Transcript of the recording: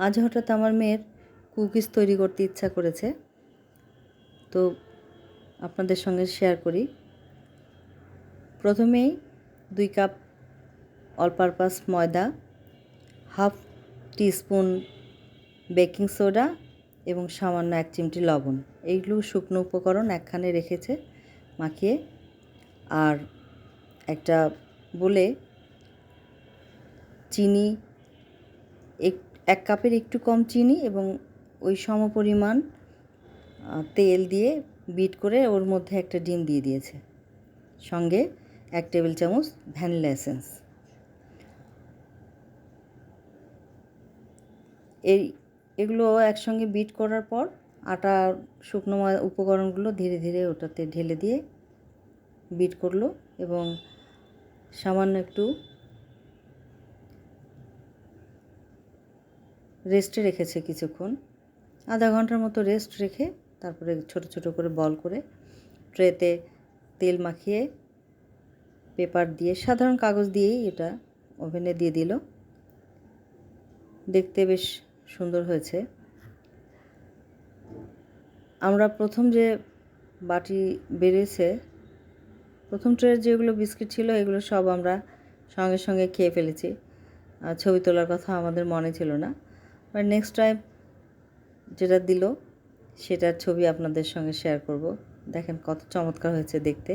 আজ হঠাৎ আমার মেয়ের কুকিজ তৈরি করতে ইচ্ছা করেছে, তো আপনাদের সঙ্গে শেয়ার করি। প্রথমেই 2 কাপ অল পারপাস ময়দা, হাফ টিস্পুন বেকিং সোডা এবং সামান্য 1 চিমটি লবণ, এইগুলো শুকনো উপকরণ একখানে রেখেছে মাখিয়ে। আর একটা বলে চিনি, 1 কাপের একটু কম চিনি এবং ওই সমপরিমাণ তেল দিয়ে বিট করে ওর মধ্যে একটা ডিম দিয়ে দিয়েছে, সঙ্গে 1 টেবিল চামচ ভ্যানিলা এসেন্স। এগুলো একসঙ্গে বিট করার পর আটা শুকনো উপকরণগুলো ধীরে ধীরে ওটাতে ঢেলে দিয়ে বিট করলো এবং সামান্য একটু রেস্টে রেখেছে কিছুক্ষণ, আধা ঘন্টার মতো রেস্ট রেখে তারপরে ছোট ছোট করে বল করে ট্রেতে তেল মাখিয়ে পেপার দিয়ে, সাধারণ কাগজ দিয়েই এটা ওভেনে দিয়ে দিল। দেখতে বেশ সুন্দর হয়েছে। আমরা প্রথম যে বাটি বেরিয়েছে, প্রথম ট্রের যেগুলো বিস্কিট ছিল এগুলো সব আমরা সঙ্গে সঙ্গে খেয়ে ফেলেছি। ছবি তোলার কথা আমাদের মনে ছিল না, আর নেক্সট টাইম যেটা দিল সেটার ছবি আপনাদের সঙ্গে শেয়ার করব। দেখেন কত চমৎকার হয়েছে দেখতে।